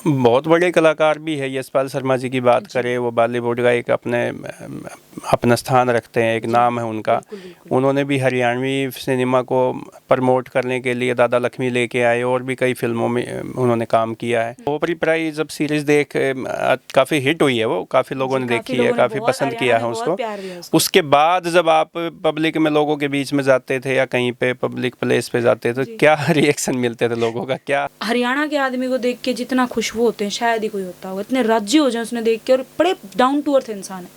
बहुत बड़े कलाकार भी है। यशपाल शर्मा जी की बात करें, वो बॉलीवुड का एक अपना स्थान रखते हैं, एक नाम है उनका। बिल्कुल, बिल्कुल। उन्होंने भी हरियाणवी सिनेमा को प्रमोट करने के लिए दादा लक्ष्मी लेके आए, और भी कई फिल्मों में उन्होंने काम किया है। ओपरी प्राइज जब सीरीज देख काफ़ी हिट हुई है, वो काफ़ी लोगों ने देखी है, काफ़ी पसंद किया है उसको। उसके बाद जब आप पब्लिक में लोगों के बीच में जाते थे या कहीं पे पब्लिक प्लेस पे जाते थे, क्या रिएक्शन मिलते थे लोगों का? क्या हरियाणा के आदमी को देख के जितना खुश वो होते हैं शायद ही कोई होता होगा, इतने राज्य हो जाए उसने देख के, और बड़े डाउन टू अर्थ इंसान है।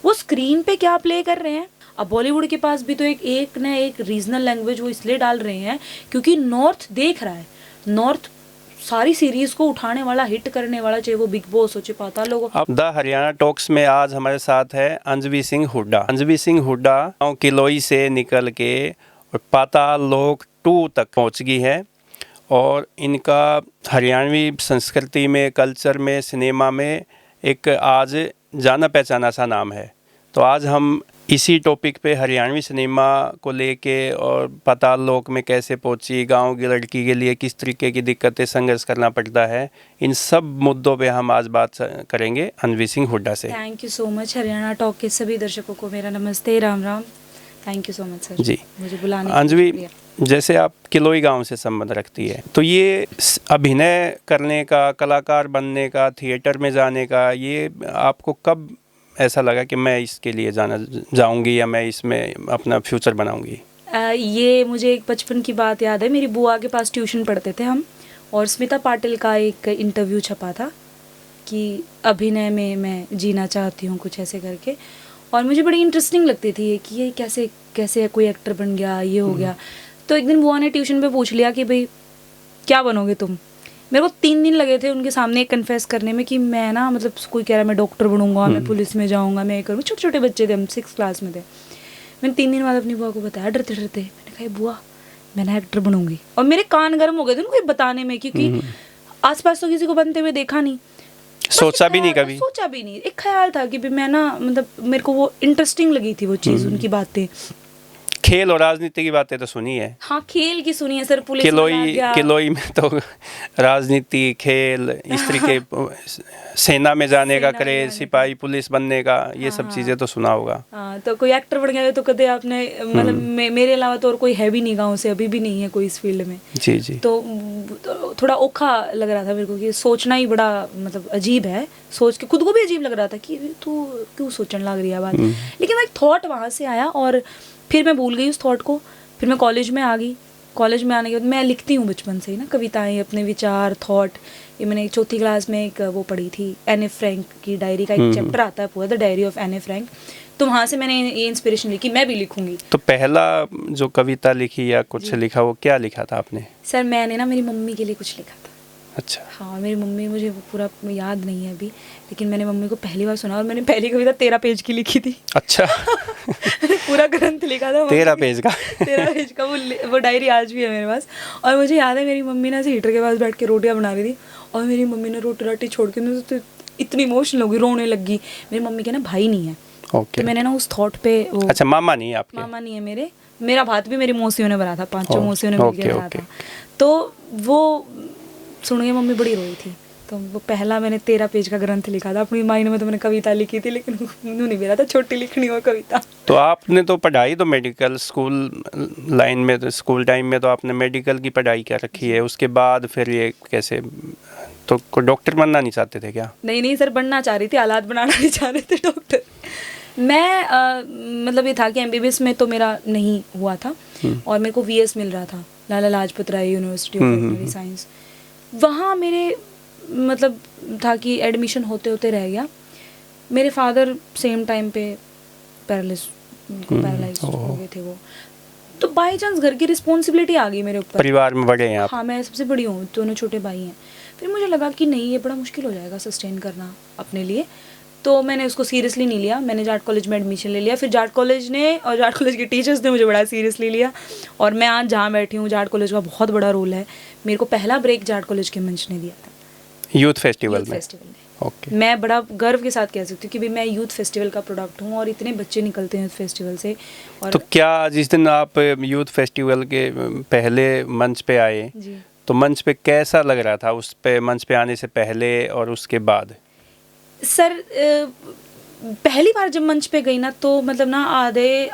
वो स्क्रीन पे क्या प्ले कर रहे हैं। अब बॉलीवुड के पास भी तो एक न एक रीजनल लैंग्वेज वो इसलिए डाल रहे हैं क्योंकि नॉर्थ देख रहा है। नॉर्थ सारी सीरीज को उठाने वाला, हिट करने वाला, चाहे वो बिग बॉस हो, चाहे पाताल लोग। अब द हरियाणा टॉक्स में आज हमारे साथ है अंजवी सिंह हुड्डा। अंजवी सिंह हुड्डा गाँव किलोई से निकल के पाताल लोक 2 तक पहुंच गई है, और इनका हरियाणवी संस्कृति में, कल्चर में, सिनेमा में एक आज जाना पहचाना सा नाम है। तो आज हम इसी टॉपिक पे हरियाणवी सिनेमा को लेके, और पाताल लोक में कैसे पहुंची, गांव की लड़की के लिए किस तरीके की दिक्कतें, संघर्ष करना पड़ता है, इन सब मुद्दों पे हम आज बात करेंगे अंजवी सिंह हुड्डा से। Thank you so much. Haryana talk के सभी दर्शकों को मेरा नमस्ते, राम राम। Thank you so much sir जी, मुझे बुलाने। अंजवी, जैसे आप किलोई गांव से संबंध रखती है, तो ये अभिनय करने का, कलाकार बनने का, थिएटर में जाने का, ये आपको कब ऐसा लगा कि मैं इसके लिए जाऊंगी या मैं इसमें अपना फ्यूचर बनाऊंगी? ये मुझे एक बचपन की बात याद है। मेरी बुआ के पास ट्यूशन पढ़ते थे हम, और स्मिता पाटिल का एक इंटरव्यू छपा था कि अभिनय में मैं जीना चाहती हूँ, कुछ ऐसे करके। और मुझे बड़ी इंटरेस्टिंग लगती थी ये कि ये कैसे कैसे कोई एक्टर बन गया, ये हो गया। तो एक दिन बुआ ने ट्यूशन पे पूछ लिया कि भाई क्या बनोगे तुम। मेरे को 3 दिन लगे थे उनके सामने कन्फेस करने में कि मैं ना, मतलब कोई कह रहा मैं डॉक्टर बनूंगा, मैं पुलिस में जाऊंगा, मैं ये करूँगा। छोटे छोटे बच्चे थे हम, 6th क्लास में थे। मैंने 3 दिन बाद अपनी बुआ को बताया डरते डरते। मैंने कहा बुआ मैं ना एक्टर बनूंगी। और मेरे कान गर्म हो गए थे उनको बताने में, क्योंकि आसपास तो किसी को बनते हुए देखा नहीं, सोचा भी नहीं कभी। सोचा भी नहीं। एक ख्याल था कि मैं ना, मतलब मेरे को वो इंटरेस्टिंग लगी थी वो चीज़, उनकी बातें। खेल और राजनीति की बातें तो सुनी है। हाँ, खेल की सुनी है सर। पुलिस किलोई में तो राजनीति, खेल, इस तरीके, सेना में जाने का क्रेज, सिपाही पुलिस बनने का, ये सब चीज़ें तो सुना होगा। हाँ, तो कोई एक्टर बन गया तो कदे आपने, मतलब मेरे अलावा तो और कोई है भी नहीं गाँव से, अभी भी नहीं है कोई इस फील्ड में। जी जी। तो थोड़ा औखा लग रहा था मेरे को कि सोचना ही बड़ा, मतलब अजीब है। सोच के खुद को भी अजीब लग रहा था कि तू क्यों सोचने लग रही है बात। लेकिन वो एक थॉट वहाँ से आया, और फिर मैं भूल गई उस थॉट को। फिर मैं कॉलेज में आ गई। कॉलेज में आने के बाद मैं लिखती हूँ बचपन से ही ना, कविताएं, अपने विचार, थॉट। ये मैंने 4th क्लास में एक वो पढ़ी थी, एने फ्रैंक की डायरी का एक चैप्टर आता है पूरा, द डायरी ऑफ एने फ्रैंक। तो वहाँ से मैंने ये इंस्पिरेशन ली कि मैं भी लिखूंगी। तो पहला जो कविता लिखी या कुछ लिखा, वो क्या लिखा था आपने? सर मैंने ना मेरी मम्मी के लिए कुछ लिखा था। अच्छा। हाँ, मेरी मम्मी, मुझे वो पूरा याद नहीं है अभी, लेकिन मैंने मम्मी को पहली बार सुना, और मैंने पहली कविता 13 पेज की लिखी थी। अच्छा। पूरा ग्रंथ लिखा था 13 पेज का। 13 पेज का वो डायरी आज भी है मेरे पास। और मुझे याद है मेरी मम्मी ना हीटर के पास बैठ के रोटियां बना रही थी, और मेरी मम्मी ने रोटी राटी छोड़ के मुझे तो इतनी इमोशनल हो गई, रोने लगी। मेरी मम्मी के ना भाई नहीं है, तो मैंने ना उस थॉट पे वो। अच्छा, मामा नहीं है आपके? मामा नहीं है मेरा भात भी मेरी मौसियों ने बना था, 5 मौसियों ने मिलकर बनाया था। तो वो सुन के मम्मी बड़ी रोई थी। तो वो पहला मैंने 13 पेज का ग्रंथ लिखा था। अपनी माइंड में तो मैंने कविता लिखी थी, लेकिन मुझे नहीं मेरा था छोटी लिखनी हो कविता। तो आपने तो पढ़ाई तो मेडिकल स्कूल लाइन में, तो स्कूल टाइम में तो आपने मेडिकल की पढ़ाई क्या रखी है, उसके बाद फिर ये कैसे, तो कोई डॉक्टर बनना नहीं चाहते थे क्या? नहीं सर, बनना चाह रही थी, हालात बनाना नहीं चाह रहे थे डॉक्टर। मैं मतलब ये था कि MBBS में तो मेरा नहीं हुआ था, और मेरे को VS मिल रहा था, Lala Lajpat Rai university of veterinary science. वहाँ मेरे मतलब था कि एडमिशन होते होते रह गया। मेरे फादर सेम टाइम पे पैरालाइज हो गए थे वो। तो बाई चांस घर की रिस्पॉन्सिबिलिटी आ गई मेरे ऊपर। परिवार में बड़े हैं आप? हाँ, मैं सबसे बड़ी हूँ, दोनों छोटे भाई हैं। फिर मुझे लगा कि नहीं, ये बड़ा मुश्किल हो जाएगा सस्टेन करना अपने लिए। तो मैंने उसको सीरियसली नहीं लिया। मैंने जाट कॉलेज में एडमिशन ले लिया। फिर जाट कॉलेज ने और जाट कॉलेज के टीचर्स ने मुझे बड़ा सीरियसली लिया, और मैं आज जहाँ बैठी हूँ, जाट कॉलेज का बहुत बड़ा रोल है। मेरे को पहला ब्रेक जाट कॉलेज के मंच ने दिया था, यूथ फेस्टिवल में। ओके। मैं बड़ा गर्व के साथ कह सकती हूँ कि भाई मैं यूथ फेस्टिवल का प्रोडक्ट हूँ, और इतने बच्चे निकलते हैं यूथ फेस्टिवल से। और तो क्या जिस दिन आप यूथ फेस्टिवल के पहले मंच पे आए, तो मंच पे कैसा लग रहा था, उस पे मंच पे आने से पहले और उसके बाद? सर पहली बार जब मंच पे गई ना, तो मतलब ना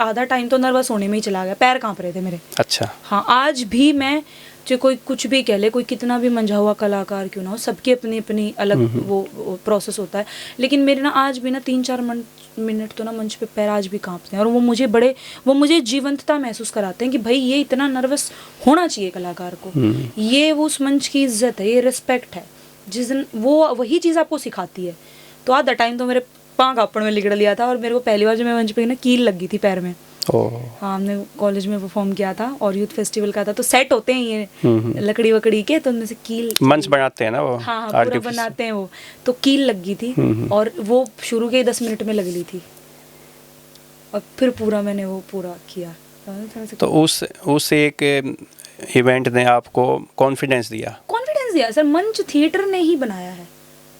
आधा टाइम तो नर्वस होने में ही चला गया, पैर कांप रहे थे मेरे। अच्छा। हाँ, आज भी मैं, जो कोई कुछ भी कह ले, कोई कितना भी मंझा हुआ कलाकार क्यों ना हो, सबकी अपनी अपनी अलग वो प्रोसेस होता है, लेकिन मेरे ना आज भी ना 3-4 मिनट तो ना मंच पे पैर आज भी कांपते हैं, और वो मुझे जीवंतता महसूस कराते हैं कि भाई ये इतना नर्वस होना चाहिए कलाकार को, ये वो उस मंच की इज्जत है, ये रिस्पेक्ट है, जिस दिन वो वही चीज़ आपको सिखाती है। तो आधा टाइम तो मेरे पाँव कांपड़ में लिगड़ लिया था, और मेरे को पहली बार जब मैं मंच पे ना कील लग गई थी पैर में। हाँ, हमने कॉलेज में परफॉर्म किया था और यूथ फेस्टिवल का था, तो सेट होते हैं ये लकड़ी वकड़ी के, तो उनमें से कील मंच बनाते हैं ना वो। हाँ पूरा बनाते हैं वो, तो कील लग गई थी, और वो शुरू के 10 मिनट में लग ली थी, और फिर पूरा मैंने वो पूरा किया। तो उस एक इवेंट ने आपको कॉन्फिडेंस दिया? सर, मंच थिएटर ने ही बनाया है,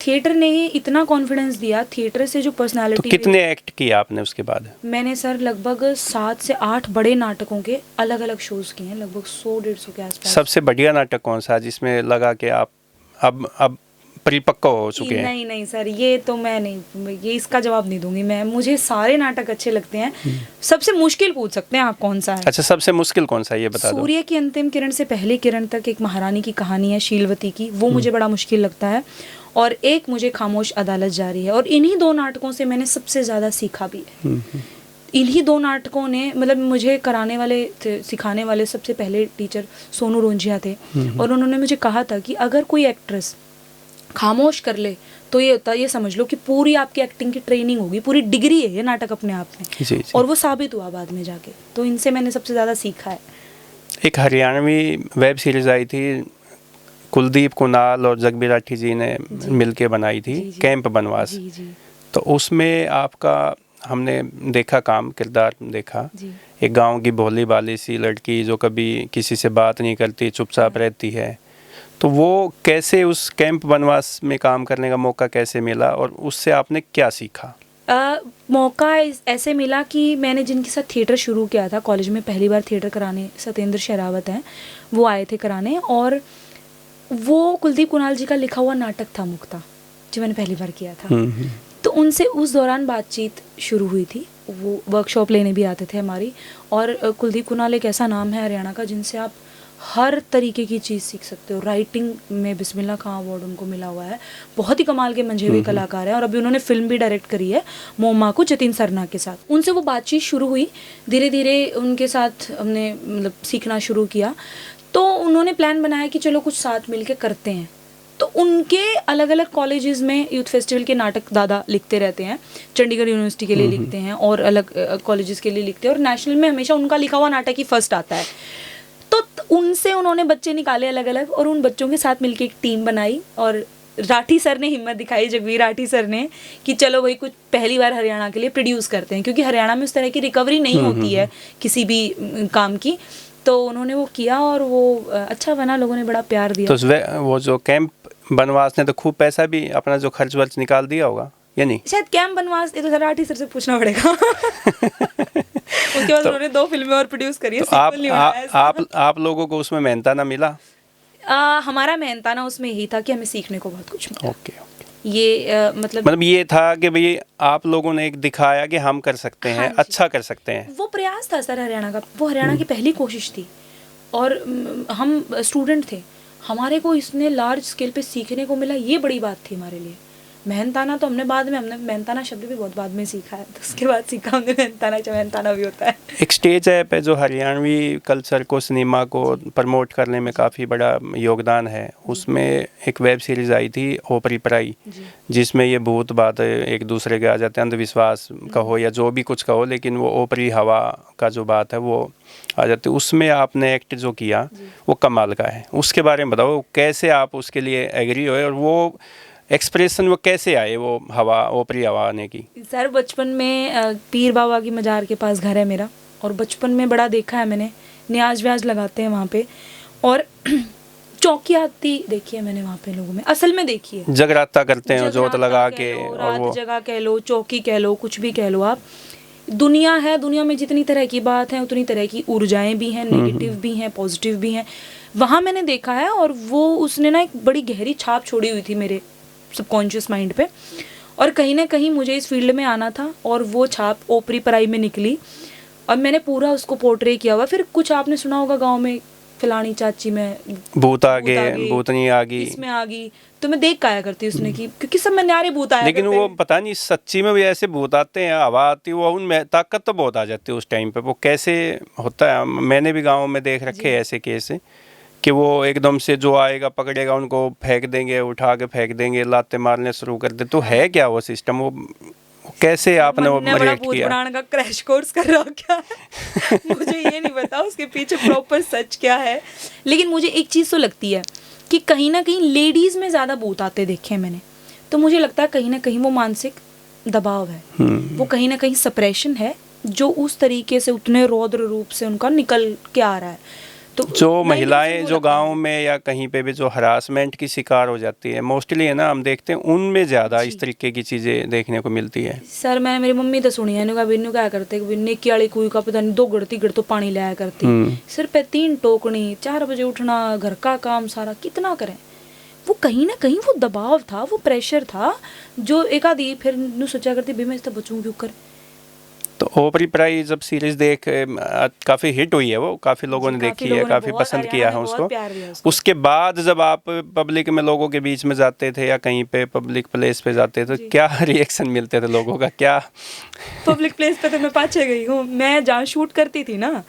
थिएटर ने ही इतना कॉन्फिडेंस दिया, थिएटर से जो पर्सनालिटी। तो कितने एक्ट किए आपने उसके बाद? मैंने सर लगभग 7 से 8 बड़े नाटकों के अलग अलग शोज किए हैं, लगभग 100-150 के आसपास। सबसे बढ़िया नाटक कौन सा जिसमें लगा कि आप अब परिपक्व हो चुके हैं? नहीं सर, ये तो मैं नहीं, ये इसका जवाब नहीं दूंगी मैं, मुझे सारे नाटक अच्छे लगते हैं। सबसे मुश्किल पूछ सकते हैं आप कौन सा है? अच्छा, सबसे मुश्किल कौन सा, ये बता दो। सूर्य की अंतिम किरण से पहली किरण तक एक महारानी की कहानी है, शीलवती की, वो मुझे बड़ा मुश्किल लगता है, और एक मुझे खामोश अदालत जारी है, और इन्हीं 2 नाटकों से मैंने सबसे ज़्यादा सीखा भी है। इन्हीं 2 नाटकों ने, मतलब मुझे कराने वाले थे, सिखाने वाले सबसे पहले टीचर सोनू रोंझिया थे, और उन्होंने मुझे कहा था कि अगर कोई एक्ट्रेस खामोश कर ले तो ये समझ लो कि पूरी आपकी एक्टिंग की ट्रेनिंग होगी, पूरी डिग्री है ये नाटक अपने आप में। जी। और वो साबित हुआ बाद में जाके, तो इनसे मैंने सबसे ज़्यादा सीखा है। एक हरियाणवी वेब सीरीज आई थी, कुलदीप कुणाल और जगबीर राठी जी ने मिलके बनाई थी, कैंप बनवास। तो उसमें आपका हमने देखा काम, किरदार देखा, एक गांव की भोली भाली सी लड़की जो कभी किसी से बात नहीं करती, चुपचाप रहती है। तो वो कैसे, उस कैंप बनवास में काम करने का मौका कैसे मिला, और उससे आपने क्या सीखा? मौका ऐसे मिला कि मैंने जिनके साथ थिएटर शुरू किया था कॉलेज में, पहली बार थिएटर कराने सत्येंद्र शेरावत हैं, वो आए थे कराने, और वो कुलदीप कुणाल जी का लिखा हुआ नाटक था मुक्ता, जो मैंने पहली बार किया था। तो उनसे उस दौरान बातचीत शुरू हुई थी, वो वर्कशॉप लेने भी आते थे हमारी, और कुलदीप कुणाल एक ऐसा नाम है हरियाणा का जिनसे आप हर तरीके की चीज़ सीख सकते हो। राइटिंग में बिस्मिल्लाह खां अवार्ड उनको मिला हुआ है, बहुत ही कमाल के मंझे हुए कलाकार हैं, और अभी उन्होंने फिल्म भी डायरेक्ट करी है मोमा को जतिन सरना के साथ। उनसे वो बातचीत शुरू हुई, धीरे धीरे उनके साथ हमने मतलब सीखना शुरू किया, तो उन्होंने प्लान बनाया कि चलो कुछ साथ मिल के करते हैं। तो उनके अलग अलग कॉलेजेस में यूथ फेस्टिवल के नाटक दादा लिखते रहते हैं, चंडीगढ़ यूनिवर्सिटी के लिए लिखते हैं, और अलग कॉलेजेस के लिए लिखते हैं, और नेशनल में हमेशा उनका लिखा हुआ नाटक ही फर्स्ट आता है। तो उनसे उन्होंने बच्चे निकाले अलग अलग, और उन बच्चों के साथ मिलके एक टीम बनाई, और राठी सर ने हिम्मत दिखाई, जगबीर राठी सर ने, कि चलो भाई कुछ पहली बार हरियाणा के लिए प्रोड्यूस करते हैं, क्योंकि हरियाणा में उस तरह की रिकवरी नहीं होती है किसी भी काम की। तो उन्होंने वो किया, और वो अच्छा बना, लोगों ने बड़ा प्यार दिया। तो वो जो कैंप बनवास ने तो खूब पैसा भी अपना जो खर्च वर्च निकाल दिया होगा, या नहीं? शायद कैंप बनवास, ये तो राठी सर से पूछना पड़ेगा। उसके बाद उन्होंने 2 फिल्में और प्रोड्यूस करी है। तो आप लोगों को उसमें मेहनताना मिला? हमारा मेहनताना उसमें यही था कि हमें सीखने को बहुत कुछ मिला। ओके। ये मतलब ये था कि भाई आप लोगों ने एक दिखाया कि हम कर सकते हैं, हाँ, अच्छा कर सकते हैं। वो प्रयास था सर हरियाणा का, वो हरियाणा की पहली कोशिश थी, और हम स्टूडेंट थे, हमारे को इसने लार्ज स्केल पे सीखने को मिला, ये बड़ी बात थी हमारे लिए। मेहनताना तो हमने मेहनताना शब्द भी बहुत बाद में सीखा है, तो उसके बाद सीखा हमने मेहनताना भी होता है। एक स्टेज ऐप है जो हरियाणवी कल्चर को, सिनेमा को प्रमोट करने में काफ़ी बड़ा योगदान है। उसमें एक वेब सीरीज़ आई थी ओपरी पराई, जिसमें ये भूत बात एक दूसरे के आ जाते हैं, अंधविश्वास कहो या जो भी कुछ कहो, लेकिन वो ओपरी हवा का जो बात है वो आ जाती है। उसमें आपने एक्ट जो किया वो कमाल का है, उसके बारे में बताओ, कैसे आप उसके लिए एग्री हुए, और वो एक्सप्रेशन वो कैसे आए, वो हवा, ओपरी हवा आने की? सर बचपन में पीर बाबा की मज़ार के पास घर है मेरा, और बचपन में बड़ा देखा है मैंने, न्याज व्याज लगाते हैं वहाँ पे, और चौकी आती देखी है मैंने वहाँ पे, लोगों में असल में देखी है, जगराता करते हैं जोत लगा के, और वो जगह कह लो, चौकी कह लो, कुछ भी कह लो आप। दुनिया है, दुनिया में जितनी तरह की बात है उतनी तरह की ऊर्जाएं भी हैं, नेगेटिव भी हैं, पॉजिटिव भी हैं। वहाँ मैंने देखा है, और वो उसने ना एक बड़ी गहरी छाप छोड़ी हुई थी मेरे सबकॉन्शियस माइंड पे, और कहीं ना कहीं मुझे इस फील्ड में आना था, और वो छाप ओपरी पराई में निकली, और मैंने पूरा उसको पोर्ट्रे किया हुआ। फिर कुछ आपने सुना होगा गाँव में, फलानी चाची में भूत आ गए, भूतनी आ गई, इसमें आ गई, तो मैं देख के आया करती उसने की, क्योंकि सब में न्यारे भूत आया लेकिन करते वो हैं। पता नहीं सच्ची में भी ऐसे भूत आते हैं, हवा आती है, वो उनमें ताकत तो बहुत आ जाती है उस टाइम पे। वो कैसे होता है, मैंने भी गाँव में देख रखे हैं ऐसे केस कि वो एकदम से जो आएगा पकड़ेगा उनको फेंक देंगे, उठा के फेंक देंगे, लाते मारने शुरू कर दे। तो है क्या वो सिस्टम, वो कैसे आपने वो रिएक्ट भूत किया? पुराण का क्रैश कोर्स कर रहा क्या है मुझे ये नहीं पता उसके पीछे प्रॉपर सच क्या है, लेकिन मुझे एक चीज़ तो लगती है कि कहीं ना कहीं लेडीज में ज़्यादा भूत आते देखे हैं मैंने, तो मुझे लगता है कहीं ना कहीं वो मानसिक दबाव है, वो कहीं ना कहीं सप्रेशन है, जो उस तरीके से उतने रौद्र रूप से उनका निकल के आ रहा है। तो जो महिलाएं जो गांव में या कहीं पे भी जो हरासमेंट की शिकार हो जाती है, मोस्टली है ना, हम देखते हैं उनमें ज़्यादा इस तरीके की चीज़ें देखने को मिलती है। सर मैंने मेरी मम्मी तो सुनी है, बिन्नू क्या करते नेकी वाली कुई का पता नहीं 2 गड़ तो पानी लाया करती, सिर पे 3 टोकनी, 4 बजे उठना, घर का काम सारा कितना करें। वो कहीं ना कहीं वो दबाव था, वो प्रेशर था, जो एक आधी फिर सोचा करती भी मैं इससे बचूं क्यों कर। तो ओपरी पराई जब सीरीज देख काफ़ी हिट हुई है, वो काफ़ी लोगों ने देखी है, काफ़ी पसंद किया है उसको। उसके बाद जब आप पब्लिक में लोगों के बीच में जाते थे या कहीं पे पब्लिक प्लेस पे जाते थे, तो क्या रिएक्शन मिलते थे लोगों का? क्या पब्लिक प्लेस पे तो मैं पाछे गई हूँ। मैं जहाँ शूट करती थी ना,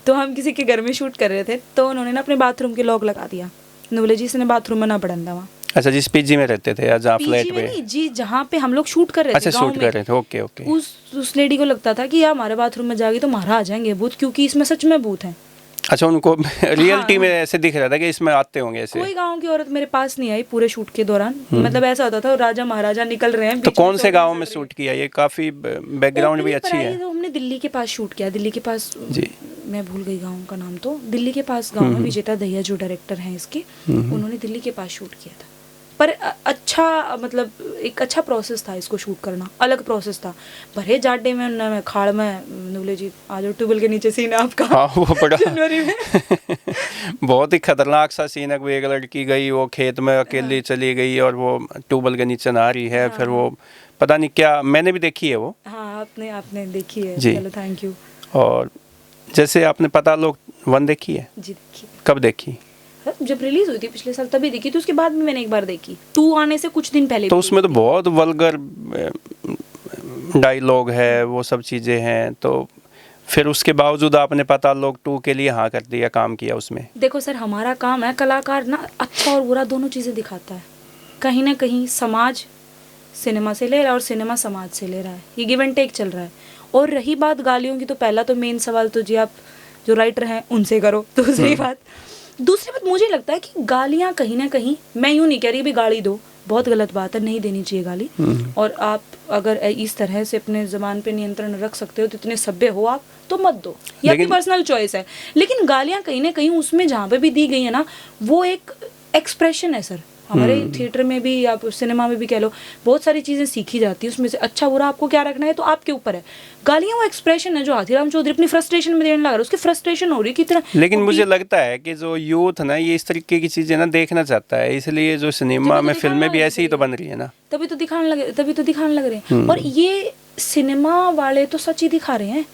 तो हम किसी के घर में शूट कर रहे थे, तो उन्होंने ना अपने बाथरूम के लॉक लगा दिया, बोले जी इसने बाथरूम में ना पड़ंदा वहाँ। अच्छा, जिस पीजी में रहते थे या जहाँ फ्लैट पे? नहीं जी, जहाँ पे हम लोग शूट कर रहे थे। अच्छा, शूट कर रहे थे, ओके ओके। उस लेडी को लगता था कि यार हमारे बाथरूम में जाएगी तो मारा आ जाएंगे भूत, क्योंकि इसमें सच में भूत है। अच्छा, उनको रियलिटी में ऐसे दिख रहा था कि इसमें आते होंगे ऐसे? कोई गांव की औरत मेरे पास नहीं आई पूरे शूट के दौरान, मतलब ऐसा होता था राजा महाराजा निकल रहे हैं। तो कौन से गांव में शूट किया? ये काफी बैकग्राउंड भी अच्छी है। तो हमने दिल्ली के पास शूट किया, दिल्ली के पास जी, मैं भूल गई गाँव का नाम, तो दिल्ली के पास गाँव में विजेता दहिया जो डायरेक्टर हैं इसके, उन्होंने दिल्ली के पास शूट किया था। पर अच्छा, मतलब एक अच्छा प्रोसेस था इसको शूट करना, अलग प्रोसेस था। भरे जाडे में खाड़ में बोले जी आज ट्यूबवेल के नीचे सीन है आपका। हाँ, वो बड़ा जनवरी में बहुत ही खतरनाक सा सीन है। कोई एक लड़की गई, वो खेत में अकेली चली गई और वो ट्यूबवेल के नीचे नहा रही है। फिर वो पता नहीं क्या, मैंने भी देखी है वो। हाँ, आपने देखी है? चलो थैंक यू। और जैसे आपने पता लोग 1 देखी है? जी देखी। कब देखी? जब रिलीज हुई थी पिछले साल तभी देखी थी, उसके बाद भी मैंने एक बार देखी, 2 आने से कुछ दिन पहले। तो उसमें तो बहुत वल्गर डायलॉग है, वो सब चीज़ें हैं, तो फिर उसके बावजूद आपने पता लोग 2 के लिए हाँ कर दिया, काम किया उसमें। देखो सर, हमारा काम है, कलाकार ना अच्छा और बुरा दोनों चीज़ें दिखाता है। कहीं ना कहीं समाज सिनेमा से ले रहा है और सिनेमा समाज से ले रहा है, ये गिव एंड टेक चल रहा है। और रही बात गालियों की, तो पहला तो मेन सवाल तो जी आप जो राइटर हैं उनसे करो। दूसरी बात मुझे लगता है कि गालियाँ कहीं ना कहीं, मैं यूँ नहीं कह रही भी गाली दो, बहुत गलत बात है, नहीं देनी चाहिए गाली। और आप अगर इस तरह से अपने ज़बान पे नियंत्रण रख सकते हो, तो इतने सभ्य हो आप, तो मत दो, ये आपकी पर्सनल चॉइस है। लेकिन गालियाँ कहीं ना कहीं उसमें जहाँ पे भी दी गई है ना, वो एक एक्सप्रेशन है सर। हमारे थिएटर में भी, आप सिनेमा में भी कह लो, बहुत सारी चीज़ें सीखी जाती है, उसमें से अच्छा बुरा आपको क्या रखना है तो आपके ऊपर है। गालियाँ वो एक्सप्रेशन है जो हाथीराम चौधरी अपनी फ्रस्ट्रेशन में देने लगा रहा है, उसकी फ्रस्ट्रेशन हो रही है कितना। लेकिन मुझे लगता है कि जो यूथ ना ये इस तरीके की चीज़ें ना देखना चाहता है, इसलिए जो सिनेमा में फिल्में भी ऐसी ही तो बन रही है ना, तभी तो दिखाने लगे रहे हैं। और ये सिनेमा वाले तो सच ही दिखा रहे हैं,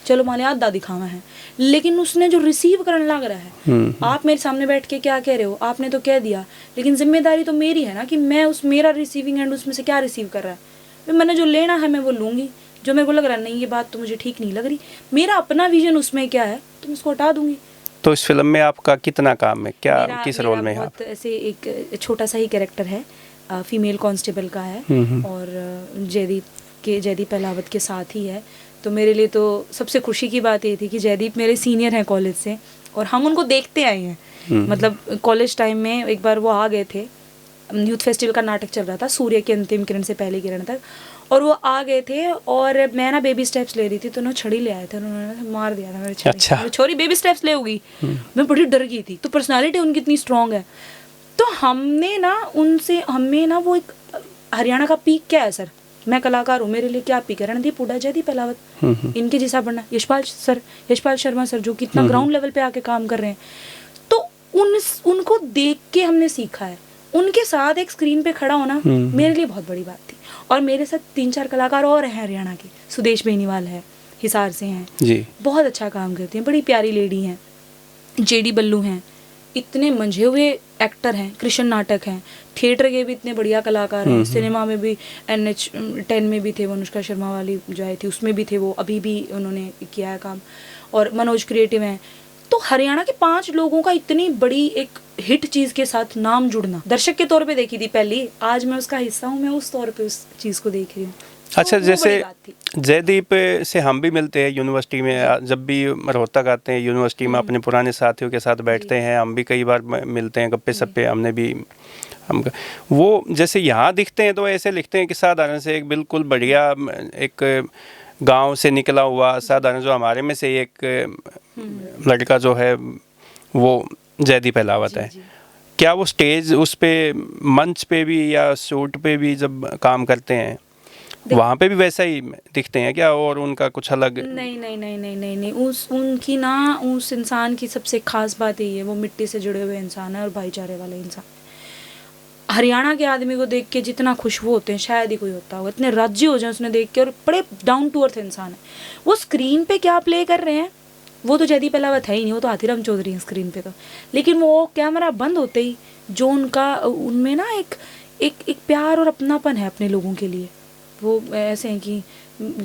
चलो मान लिया आधा दिखावा है, लेकिन उसने जो रिसीव करने लग रहा है, आप मेरे सामने बैठ के क्या कह रहे हो, आपने तो कह दिया, लेकिन जिम्मेदारी तो मेरी है ना कि मैं मेरा रिसीविंग एंड उसमें से क्या रिसीव कर रहा है। मैंने जो लेना है मैं वो लूँगी, जो मेरे को लग रहा है नहीं ये बात तो मुझे ठीक नहीं लग रही, मेरा अपना विजन उसमें क्या है तो मैं उसको हटा दूंगी। तो इस फिल्म में आपका कितना काम है, क्या किस रोल में है आप? ऐसे एक छोटा सा ही कैरेक्टर है, फीमेल कांस्टेबल का है, और जयदीप पहलावत के साथ ही है। तो मेरे लिए तो सबसे खुशी की बात ये थी कि जयदीप मेरे सीनियर हैं कॉलेज से, और हम उनको देखते आए हैं। मतलब कॉलेज टाइम में एक बार वो आ गए थे, यूथ फेस्टिवल का नाटक चल रहा था, सूर्य की अंतिम किरण से पहली किरण तक, और वो आ गए थे, और मैं ना बेबी स्टेप्स ले रही थी, तो उन्होंने छड़ी ले आए थे, उन्होंने मार दिया था मेरे छड़ी। अच्छा। छोरी बेबी स्टेप्स ले होगी, मैं बड़ी डर गई थी। तो पर्सनालिटी उनकी इतनी स्ट्रांग है, तो हमें ना वो एक हरियाणा का पीक क्या है सर, मैं कलाकार हूँ, मेरे लिए क्या पीक है, रणदीप हुड्डा, जयदीप पहलावत, इनके जैसा बनना, यशपाल शर्मा सर जो कितना ग्राउंड लेवल पे आके काम कर रहे हैं। तो उनको देख के हमने सीखा है। उनके साथ एक स्क्रीन पे खड़ा होना मेरे लिए बहुत बड़ी बात थी। और मेरे साथ 3-4 कलाकार और हैं हरियाणा के। सुदेश बेनीवाल है, हिसार से हैं जी, बहुत अच्छा काम करती हैं, बड़ी प्यारी लेडी हैं। जेडी बल्लू हैं, इतने मंझे हुए एक्टर हैं। कृष्ण नाटक हैं, थिएटर के भी इतने बढ़िया कलाकार हैं। सिनेमा में भी NH10 में भी थे वो, अनुष्का शर्मा वाली जो आई थी उसमें भी थे वो, अभी भी उन्होंने किया है काम। और मनोज क्रिएटिव हैं। तो हरियाणा के 5 लोगों का इतनी बड़ी एक हिट चीज़ के साथ नाम जुड़ना, दर्शक के तौर पे देखी थी पहली, आज मैं उसका हिस्सा हूँ, मैं उस तौर पे उस चीज़ को देख रही हूँ। अच्छा, तो वो जैसे बड़ी बात थी। जयदीप से हम भी मिलते हैं यूनिवर्सिटी में, जब भी रोहतक आते हैं यूनिवर्सिटी में अपने पुराने साथियों के साथ बैठते हैं, हम भी कई बार मिलते हैं, गप्पे सप्पे हमने भी हम वो जैसे यहाँ दिखते हैं तो ऐसे लिखते हैं कि साधारण से एक बिल्कुल बढ़िया एक गांव से निकला हुआ साधारण, जो हमारे में से एक लड़का जो है वो जयदीप अहलावत है। क्या वो स्टेज उस पे मंच पे भी या शूट पे भी जब काम करते हैं वहाँ पे भी वैसा ही दिखते हैं क्या, और उनका कुछ अलग? नहीं नहीं नहीं नहीं नहीं नहीं, उनकी ना, उस इंसान की सबसे खास बात यही है, वो मिट्टी से जुड़े हुए इंसान है और भाईचारे वाले इंसान। हरियाणा के आदमी को देख के जितना खुश वो होते हैं शायद ही कोई होता होगा, इतने राजी हो जाए उसने देख के, और बड़े डाउन टू अर्थ इंसान है। वो स्क्रीन पे क्या प्ले कर रहे हैं वो तो जयदीप अहलावत है ही नहीं, वो तो हाथीराम चौधरी हैं स्क्रीन पे तो। लेकिन वो कैमरा बंद होते ही जो उनका उनमें ना एक प्यार और अपनापन है अपने लोगों के लिए। वो ऐसे हैं कि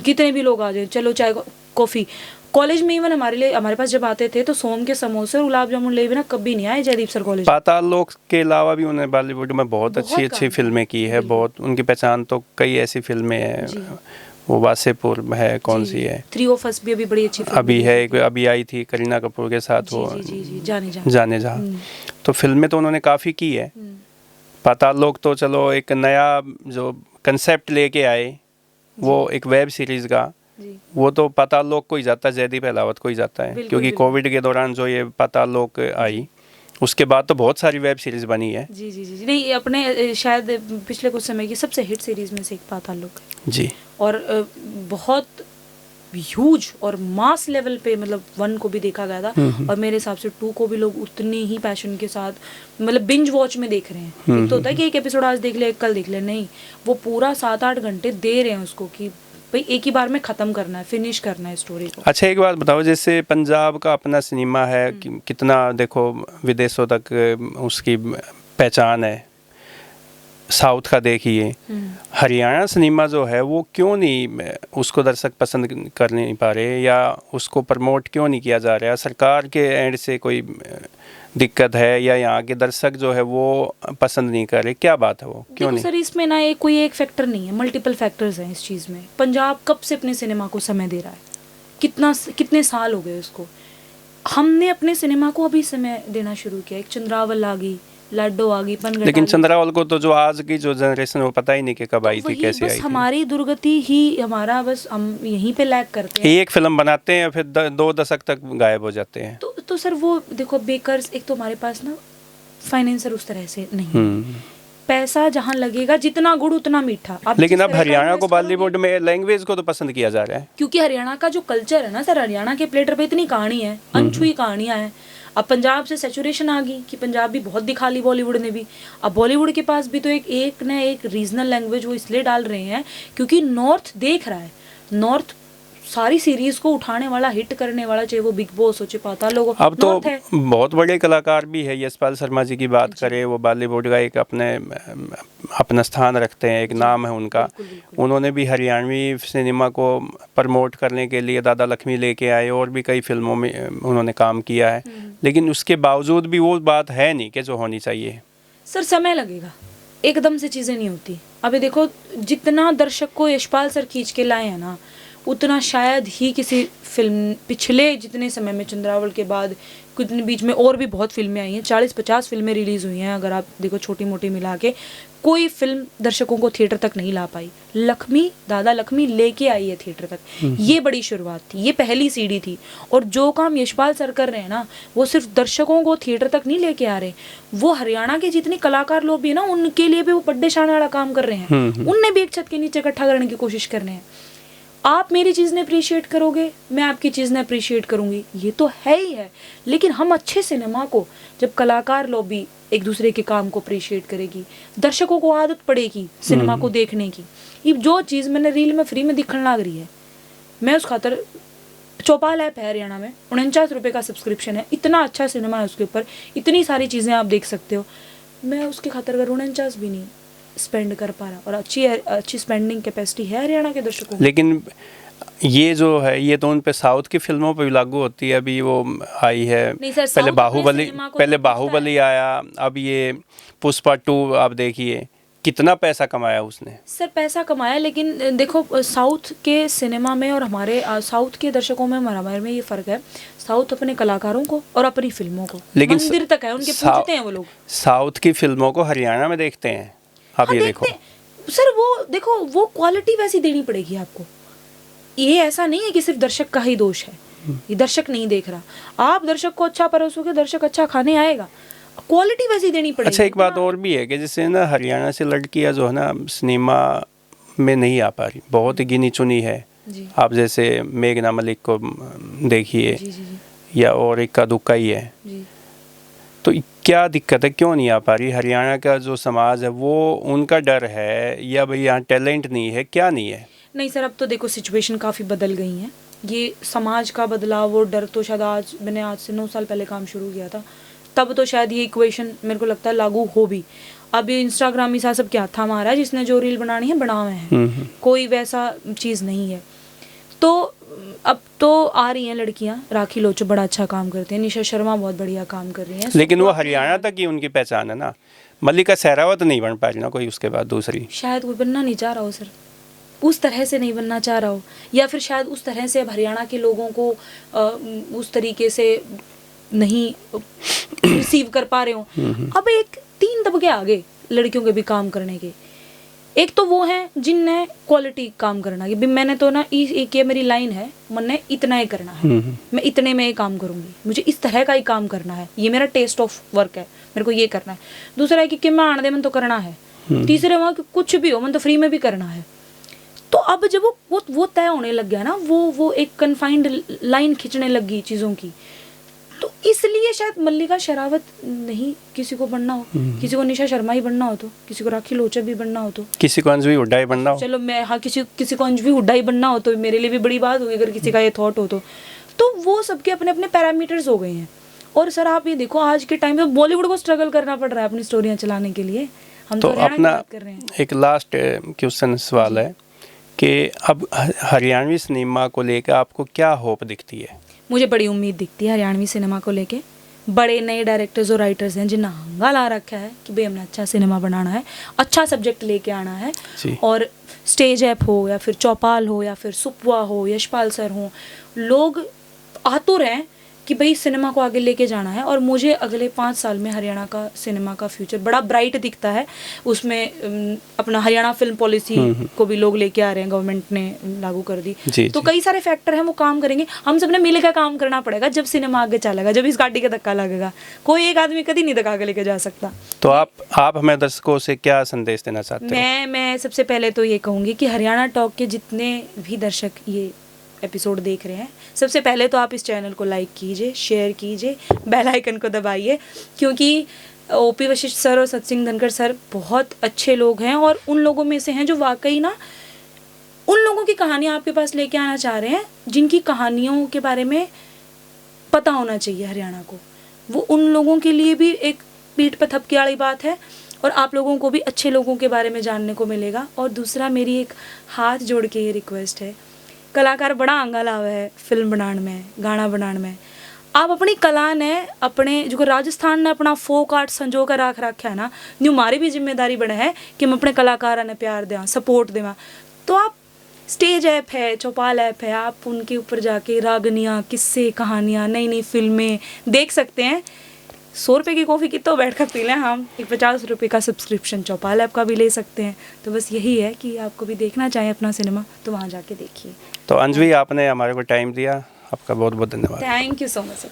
कितने भी लोग आ जाए, चलो चाय कॉफ़ी। कॉलेज में इवन हमारे पास जब आते थे तो सोम के समोसे और गुलाब जामुन ले बिना कभी नहीं आए जयदीप सर कॉलेज। पाताल लोक के अलावा भी उन्होंने बॉलीवुड में बहुत अच्छी फिल्में की है, बहुत उनकी पहचान तो कई ऐसी फिल्में हैं। वो वासेपुर है, कौन सी है, 3 of Us भी अभी बड़ी अच्छी फिल्म अभी है, अभी आई थी करीना कपूर के साथ, वो जी, जाने जहाँ। तो फिल्में तो उन्होंने काफ़ी की है। पाताल लोक तो चलो एक नया जो कंसेप्ट लेके आए, वो एक वेब सीरीज़ का, वो तो पाताल लोक को ही जाता है, जयदीप अहलावत को ही जाता है, क्योंकि कोविड के दौरान जो ये पाताल लोक आई उसके बाद तो बहुत सारी वेब सीरीज बनी है। जी नहीं, अपने शायद पिछले कुछ समय की सबसे हिट सीरीज में से एक पाताल लोक जी। और बहुत ह्यूज और मास लेवल पे, मतलब 1 को भी देखा गया था और मेरे हिसाब से 2 को भी लोग उतने ही पैशन के साथ मतलब बिंज वॉच में देख रहे हैं। एक तो होता है कि एक एपिसोड आज देख ले, कल देख ले, नहीं, वो पूरा 7-8 घंटे दे रहे हैं उसको कि भाई एक ही बार में ख़त्म करना है, फिनिश करना है स्टोरी को। अच्छा, एक बात बताओ, जैसे पंजाब का अपना सिनेमा है, कितना देखो विदेशों तक उसकी पहचान है, साउथ का देखिए, हरियाणा सिनेमा जो है वो क्यों नहीं उसको दर्शक पसंद कर नहीं पा रहे, या उसको प्रमोट क्यों नहीं किया जा रहा? सरकार के एंड से कोई दिक्कत है, या यहाँ के दर्शक जो है वो पसंद नहीं कर रहे, क्या बात है वो क्यों नहीं? सर इसमें ना कोई एक फैक्टर नहीं है, मल्टीपल फैक्टर्स हैं इस चीज़ में। पंजाब कब से अपने सिनेमा को समय दे रहा है, कितने साल हो गए उसको। हमने अपने सिनेमा को अभी समय देना शुरू किया। एक चंद्रावल आ गई, लाडो आ गई, पनघट, लेकिन चंद्रावल को तो जो आज की जो जनरेशन वो पता ही नहीं कि कब आई थी, कैसे आई थी। हमारी दुर्गति ही हमारा, बस हम यहीं पे लैग करते हैं। एक फिल्म बनाते हैं फिर 2 दशक तक गायब हो जाते हैं। तो सर वो देखो बेकर्स, एक तो हमारे पास ना फाइनेंसर उस तरह से नहीं, पैसा जहाँ लगेगा जितना गुड़ उतना मीठा। लेकिन अब हरियाणा को बॉलीवुड में लैंग्वेज को तो पसंद किया जा रहा है, क्योंकि हरियाणा का जो कल्चर है ना सर, हरियाणा के प्लेटर पे इतनी कहानी है, अनछुई कहानियां हैं। अब पंजाब से सैचुरेशन आ गई कि पंजाब भी बहुत दिखा ली बॉलीवुड ने भी। अब बॉलीवुड के पास भी तो एक न एक रीजनल लैंग्वेज वो इसलिए डाल रहे हैं क्योंकि नॉर्थ देख रहा है। नॉर्थ सारी सीरीज को उठाने वाला, हिट करने वाला, चाहे वो बिग बॉस हो, चाहे पाताल लोग। अब तो बहुत बड़े कलाकार भी है, यशपाल शर्मा जी की बात करें, वो बॉलीवुड का एक अपना स्थान रखते हैं, एक नाम है उनका। उन्होंने भी हरियाणवी सिनेमा को प्रमोट करने के लिए दादा लक्ष्मी लेके आए, और भी कई फिल्मों में उन्होंने काम किया है। लेकिन उसके बावजूद भी वो बात है नहीं कि जो होनी चाहिए। सर समय लगेगा, एकदम से चीज़ें नहीं होती। अभी देखो जितना दर्शक को यशपाल सर खींच के लाए हैं ना, उतना शायद ही किसी फिल्म पिछले जितने समय में, चंद्रावल के बाद कितने बीच में और भी बहुत फिल्में आई हैं, 40-50 फिल्में रिलीज़ हुई हैं, अगर आप देखो छोटी मोटी मिला के, कोई फिल्म दर्शकों को थिएटर तक नहीं ला पाई। दादा लक्ष्मी लेके आई है थिएटर तक, ये बड़ी शुरुआत थी, ये पहली सीढ़ी थी। और जो काम यशपाल सर कर रहे हैं ना, वो सिर्फ दर्शकों को थिएटर तक नहीं लेके आ रहे, वो हरियाणा के जितने कलाकार लोग भी है ना, उनके लिए भी वो बड्डे शान वाला काम कर रहे हैं। उनने भी एक छत के नीचे इकट्ठा करने की कोशिश कर रहे हैं। आप मेरी चीज़ ने अप्रिशिएट करोगे, मैं आपकी चीज़ ने अप्रिशिएट करूँगी, ये तो है ही है। लेकिन हम अच्छे सिनेमा को, जब कलाकार लॉबी एक दूसरे के काम को अप्रिशिएट करेगी, दर्शकों को आदत पड़ेगी सिनेमा को देखने की। ये जो चीज़ मैंने रील में फ्री में दिखने लग रही है, मैं उस खातर, चौपाल ऐप है हरियाणा में, 49 रुपये का सब्सक्रिप्शन है, इतना अच्छा सिनेमा है उसके ऊपर, इतनी सारी चीज़ें आप देख सकते हो। मैं उसके खातर अगर 49 भी नहीं स्पेंड कर पा रहा, और अच्छी स्पेंडिंग कैपेसिटी है हरियाणा के दर्शकों। लेकिन ये जो है ये तो उन पे साउथ की फिल्मों पे भी लागू होती है। अभी वो आई है, नहीं सर, पहले साउथ अपने सिनेमा को तो बाहुबली आया, अब ये पुष्पा 2 आप देखिए कितना पैसा कमाया उसने। सर पैसा कमाया, लेकिन देखो साउथ के सिनेमा में और हमारे साउथ के दर्शकों में हमारे में ये फ़र्क है। साउथ अपने कलाकारों को और अपनी फिल्मों को लेकिन मंदिर तक है उनके, पूजते हैं वो लोग। साउथ की फिल्मों को हरियाणा में देखते हैं आप। हाँ, ये देखते देखो हैं। सर वो देखो, वो क्वालिटी वैसी देनी पड़ेगी आपको। ये ऐसा नहीं है कि सिर्फ दर्शक का ही दोष है, ये दर्शक नहीं देख रहा। आप दर्शक को अच्छा परोसोगे, दर्शक अच्छा खाने आएगा। क्वालिटी वैसी देनी पड़ेगी। अच्छा, एक बात और भी है कि जैसे ना हरियाणा से लड़कियां जो है ना सिनेमा में नहीं आ पा रही, बहुत गिनी चुनी है। जी आप जैसे मेघना मलिक को देखिए, जी जी जी या और इक्का दुक्का ही है। जी। तो क्या दिक्कत है, क्यों नहीं आ पा रही? हरियाणा का जो समाज है वो उनका डर है, या भाई यहाँ टैलेंट नहीं है, क्या नहीं है? नहीं सर, अब तो देखो सिचुएशन काफ़ी बदल गई है। ये समाज का बदलाव, वो डर तो शायद मैंने आज से 9 साल पहले काम शुरू किया था, तब तो शायद ये इक्वेशन मेरे को लगता है लागू हो भी। अब ये इंस्टाग्राम ही सब क्या था हमारा, जिसने जो रील बनानी है बनावे हैं, कोई वैसा चीज़ नहीं है। तो अब तो आ रही हैं लड़कियां, राखी लोचो बड़ा अच्छा काम करते हैं, निशा शर्मा बहुत बढ़िया काम कर रही हैं, लेकिन वो हरियाणा तक ही उनकी पहचान है ना। मल्लिका सहरावत नहीं बन पा रही ना कोई, उसके बाद दूसरी। शायद कोई बनना नहीं चाह रहा हो सर, उस तरह से नहीं बनना चाह रहा हो, या फिर शायद उस तरह से अब हरियाणा के लोगों को उस तरीके से नहीं रिसीव कर पा रहे हो। अब एक 3 तबके आगे लड़कियों के भी काम करने के। एक तो वो है जिनने क्वालिटी काम करना, कि मैंने तो ना एक ये मेरी लाइन है, मैंने इतना ही करना है, मैं इतने में ही काम करूंगी, मुझे इस तरह का ही काम करना है, ये मेरा टेस्ट ऑफ वर्क है, मेरे को ये करना है। दूसरा है कि मैं आने दे मन तो करना है। तीसरे वहाँ कुछ भी हो मन तो फ्री में भी करना है। तो अब जब वो तय होने लग गया ना, वो एक कन्फाइंड लाइन खींचने लग गई चीज़ों की, तो इसलिए शायद मल्लिका शेरावत नहीं किसी को बनना हो, किसी को निशा शर्मा ही बनना हो, तो किसी को राखी लोचन भी बनना हो, तो किसी को अंजलि हुड्डा ही बनना हो। चलो मैं, हाँ, किसी को अंजलि हुड्डा ही बनना हो तो मेरे लिए भी बड़ी बात होगी, अगर किसी का ये थॉट हो तो वो सबके अपने अपने पैरामीटर्स हो गए हैं। और सर आप ये देखो, आज के टाइम में बॉलीवुड को स्ट्रगल करना पड़ रहा है अपनी स्टोरियाँ चलाने के लिए। हम तो अपना बात कर रहे हैं। एक लास्ट क्वेश्चन सवाल है कि अब हरियाणवी सिनेमा को लेकर आपको क्या होप दिखती है? मुझे बड़ी उम्मीद दिखती है हरियाणवी सिनेमा को लेके। बड़े नए डायरेक्टर्स और राइटर्स हैं जिन्हें हंगा ला रखा है कि भाई हमने अच्छा सिनेमा बनाना है, अच्छा सब्जेक्ट लेके आना है, और स्टेज ऐप हो या फिर चौपाल हो या फिर सुपवा हो, यशपाल सर हो, लोग आतुर हैं कि भाई सिनेमा को आगे लेके जाना है। और मुझे अगले 5 साल में हरियाणा का सिनेमा का फ्यूचर बड़ा ब्राइट दिखता है। उसमें अपना हरियाणा फिल्म पॉलिसी को भी लोग लेके आ रहे हैं, गवर्नमेंट ने लागू कर दी, तो कई सारे फैक्टर हैं वो काम करेंगे। हम सबने मिलकर काम करना पड़ेगा जब सिनेमा आगे चलेगा, जब इस गाड़ी का धक्का लगेगा। कोई एक आदमी कभी नहीं धक्का लेके जा सकता। तो आप हमें दर्शकों से क्या संदेश देना चाहते हो? मैं सबसे पहले तो ये कहूँगी कि हरियाणा टॉक के जितने भी दर्शक ये एपिसोड देख रहे हैं, सबसे पहले तो आप इस चैनल को लाइक कीजिए, शेयर कीजिए, बेल आइकन को दबाइए, क्योंकि ओपी वशिष्ठ सर और सत्सिंह धनखड़ सर बहुत अच्छे लोग हैं, और उन लोगों में से हैं जो वाकई ना उन लोगों की कहानियाँ आपके पास लेके आना चाह रहे हैं, जिनकी कहानियों के बारे में पता होना चाहिए हरियाणा को। वो उन लोगों के लिए भी एक पीठ पर थपकी वाली बात है, और आप लोगों को भी अच्छे लोगों के बारे में जानने को मिलेगा। और दूसरा, मेरी एक हाथ जोड़ के ये रिक्वेस्ट है, कलाकार बड़ा आंगा लावा है फिल्म बनाने में, गाना बनाने में। आप अपनी कला ने, अपने जो राजस्थान ने अपना फोक आर्ट संजो कर रखा है ना, जो हमारी भी जिम्मेदारी बने है कि हम अपने कलाकारों ने प्यार दें, सपोर्ट दें। तो आप स्टेज ऐप है, चौपाल ऐप है, आप उनके ऊपर जाके रागनियाँ, किस्से, कहानियाँ, नई नई फिल्में देख सकते हैं। 100 रुपये की कॉफ़ी की तो बैठ कर पी लें हम, एक 50 रुपये का सब्सक्रिप्शन चौपाल ऐप का भी ले सकते हैं। तो बस यही है कि आपको भी देखना चाहें अपना सिनेमा तो वहाँ जाके देखिए। तो अंजलि, आपने हमारे को टाइम दिया, आपका बहुत बहुत धन्यवाद। Thank you so much sir.